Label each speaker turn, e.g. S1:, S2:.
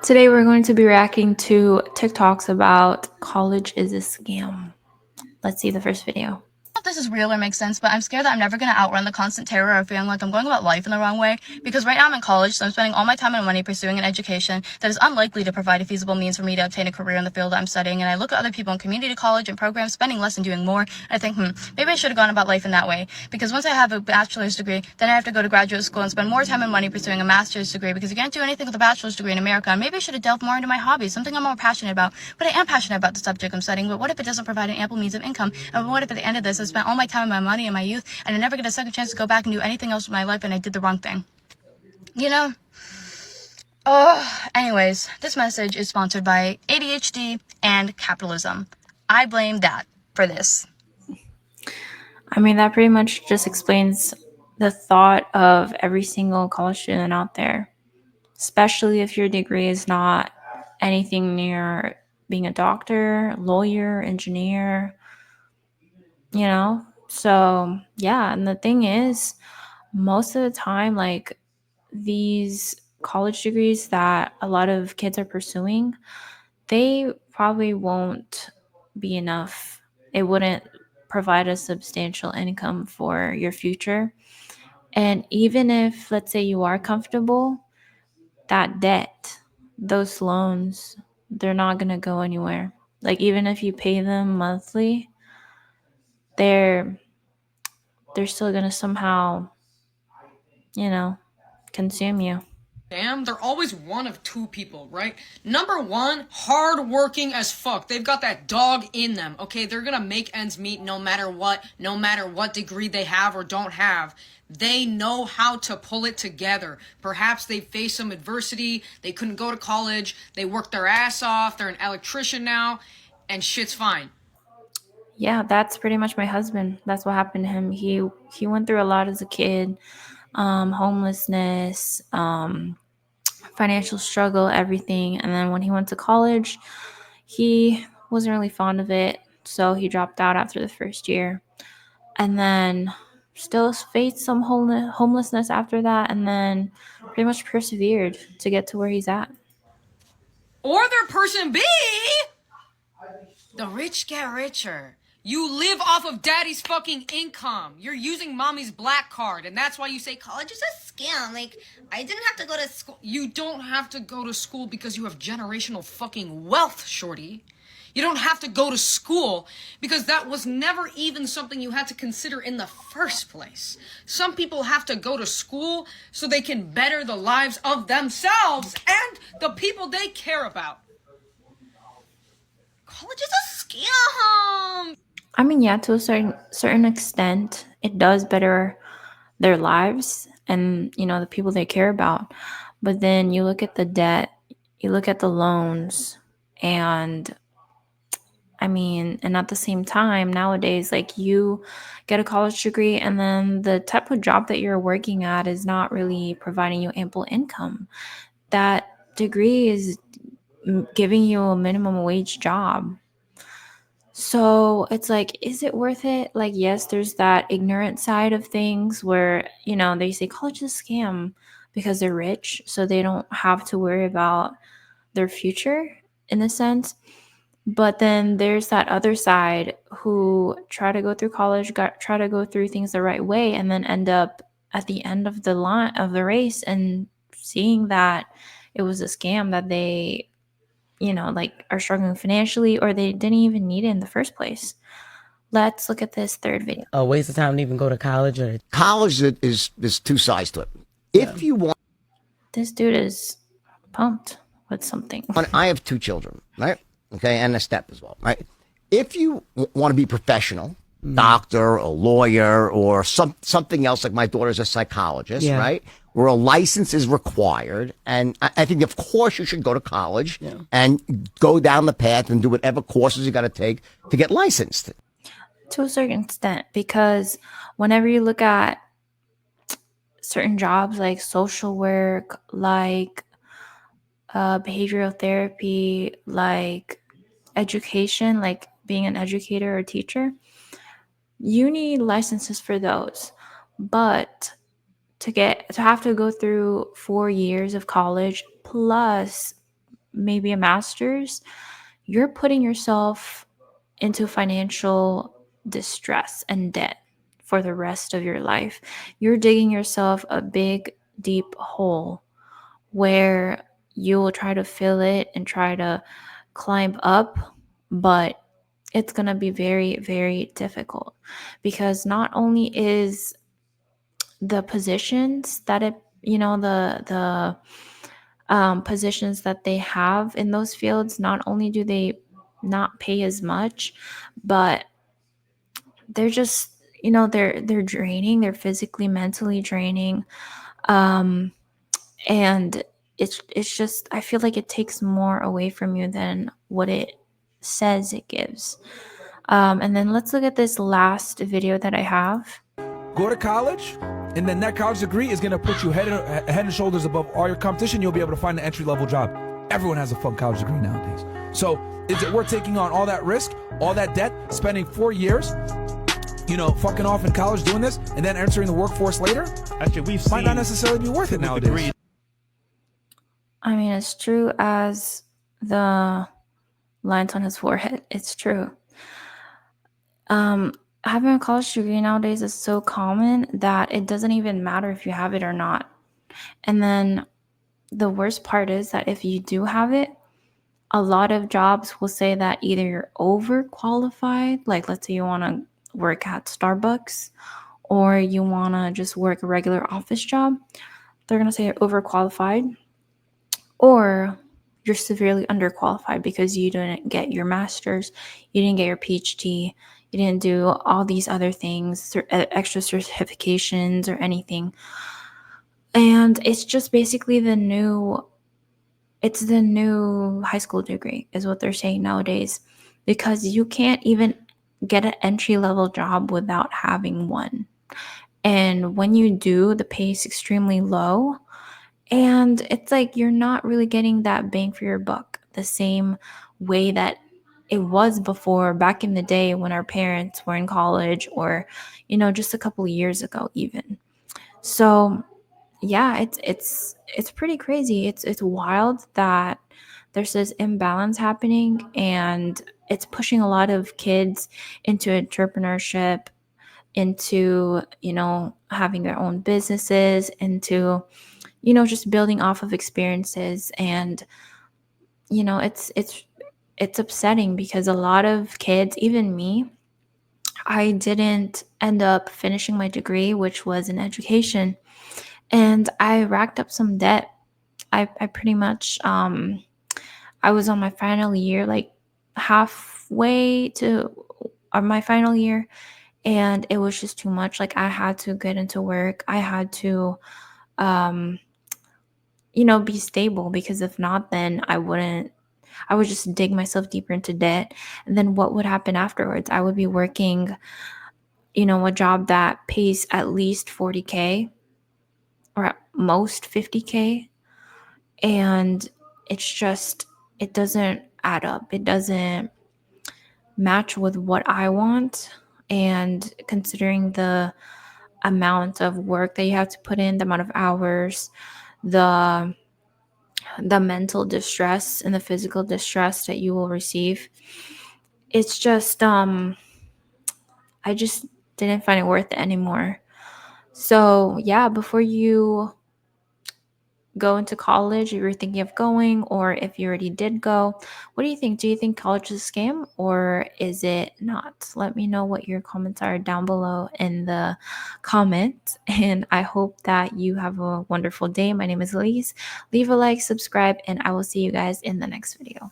S1: Today we're going to be reacting to TikToks about college is a scam. Let's see the first video.
S2: If this is real or makes sense, but I'm scared that I'm never going to outrun the constant terror of feeling like I'm going about life in the wrong way, because right now I'm in college, so I'm spending all my time and money pursuing an education that is unlikely to provide a feasible means for me to obtain a career in the field that I'm studying, and I look at other people in community college and programs spending less and doing more, and I think, maybe I should have gone about life in that way, because once I have a bachelor's degree, then I have to go to graduate school and spend more time and money pursuing a master's degree, because you can't do anything with a bachelor's degree in America, and maybe I should have delved more into my hobbies, something I'm more passionate about, but I am passionate about the subject I'm studying, but what if it doesn't provide an ample means of income, and what if at the end of this I spent all my time and my money and my youth, and I never get a second chance to go back and do anything else with my life, and I did the wrong thing. You know? Anyways, this message is sponsored by ADHD and capitalism. I blame that for this.
S1: I mean, that pretty much just explains the thought of every single college student out there, especially if your degree is not anything near being a doctor, lawyer, engineer, you know? So, yeah, and the thing is, most of the time, like, these college degrees that a lot of kids are pursuing, they probably won't be enough. It wouldn't provide a substantial income for your future. And even if, let's say, you are comfortable, that debt, those loans, they're not going to go anywhere. Like, even if you pay them monthly, they're still going to somehow, consume you.
S3: Damn, they're always one of two people, right? Number one, hardworking as fuck. They've got that dog in them, okay? They're gonna make ends meet no matter what degree they have or don't have. They know how to pull it together. Perhaps they faced some adversity, they couldn't go to college, they worked their ass off, they're an electrician now, and shit's fine.
S1: Yeah, that's pretty much my husband. That's what happened to him. He went through a lot as a kid, homelessness, financial struggle, everything. And then when he went to college, he wasn't really fond of it, so he dropped out after the first year. And then still faced some homelessness after that, and then pretty much persevered to get to where he's at.
S3: Or their person B, the rich get richer. You live off of daddy's fucking income. You're using mommy's black card, and that's why you say college is a scam. Like, I didn't have to go to school. You don't have to go to school because you have generational fucking wealth, shorty. You don't have to go to school because that was never even something you had to consider in the first place. Some people have to go to school so they can better the lives of themselves and the people they care about. College is a scam.
S1: I mean, yeah, to a certain extent, it does better their lives and the people they care about. But then you look at the debt, you look at the loans, and I mean, and at the same time, nowadays, like, you get a college degree, and then the type of job that you're working at is not really providing you ample income. That degree is giving you a minimum wage job. So it's like, is it worth it? Like, yes, there's that ignorant side of things where, they say college is a scam because they're rich, so they don't have to worry about their future in a sense. But then there's that other side who try to go through college, try to go through things the right way, and then end up at the end of the line of the race and seeing that it was a scam, that they, like, are struggling financially, or they didn't even need it in the first place. Let's look at this third video.
S4: A waste of time to even go to college. Or
S5: college is two sides to it. If you want,
S1: This dude is pumped with something.
S5: I have two children, right? Okay, and a step as well, right? If you want to be professional, doctor, a lawyer, or something else, like my daughter's a psychologist,
S4: Yeah.
S5: right? Where a license is required, and I think, of course, you should go to college and go down the path and do whatever courses you got to take to get licensed.
S1: To a certain extent, because whenever you look at certain jobs like social work, like behavioral therapy, like education, like being an educator or teacher, you need licenses for those. But to have to go through 4 years of college plus maybe a master's, you're putting yourself into financial distress and debt for the rest of your life. You're digging yourself a big, deep hole where you will try to fill it and try to climb up, but it's going to be very, very difficult because not only is the positions that it, the positions that they have in those fields, not only do they not pay as much, but they're just, they're draining, they're physically, mentally draining. um and it's just, I feel like it takes more away from you than what it says it gives. And then let's look at this last video that I have.
S6: Go to college, and then that college degree is going to put you head and shoulders above all your competition. You'll be able to find an entry-level job. Everyone has a fucking college degree nowadays. So is it worth taking on all that risk, all that debt, spending 4 years, fucking off in college doing this, and then entering the workforce later?
S7: Actually, we've seen
S6: might not necessarily be worth it nowadays.
S1: I mean, as true as the lines on his forehead, it's true. Having a college degree nowadays is so common that it doesn't even matter if you have it or not. And then the worst part is that if you do have it, a lot of jobs will say that either you're overqualified, like let's say you want to work at Starbucks, or you want to just work a regular office job. They're going to say you're overqualified, or you're severely underqualified because you didn't get your master's, you didn't get your PhD, you didn't do all these other things, extra certifications or anything. And it's just basically the new high school degree is what they're saying nowadays, because you can't even get an entry-level job without having one. And when you do, the pay is extremely low. And it's like you're not really getting that bang for your buck the same way that it was before, back in the day when our parents were in college, or, just a couple of years ago even. So yeah, it's pretty crazy. It's wild that there's this imbalance happening, and it's pushing a lot of kids into entrepreneurship, into, having their own businesses, into, just building off of experiences. And, it's upsetting because a lot of kids, even me, I didn't end up finishing my degree, which was in education. And I racked up some debt. I pretty much, I was on my final year, like halfway to my final year, and it was just too much. Like I had to get into work. I had to, be stable, because if not, then I would just dig myself deeper into debt. And then what would happen afterwards? I would be working, a job that pays at least 40K or at most 50K. And it's just, it doesn't add up. It doesn't match with what I want. And considering the amount of work that you have to put in, the amount of hours, the mental distress and the physical distress that you will receive, it's just, I just didn't find it worth it anymore. So yeah, before you go into college, if you're thinking of going, or if you already did go, what do you think? Do you think college is a scam, or is it not? Let me know what your comments are down below in the comments, and I hope that you have a wonderful day. My name is Elise. Leave a like, subscribe, and I will see you guys in the next video.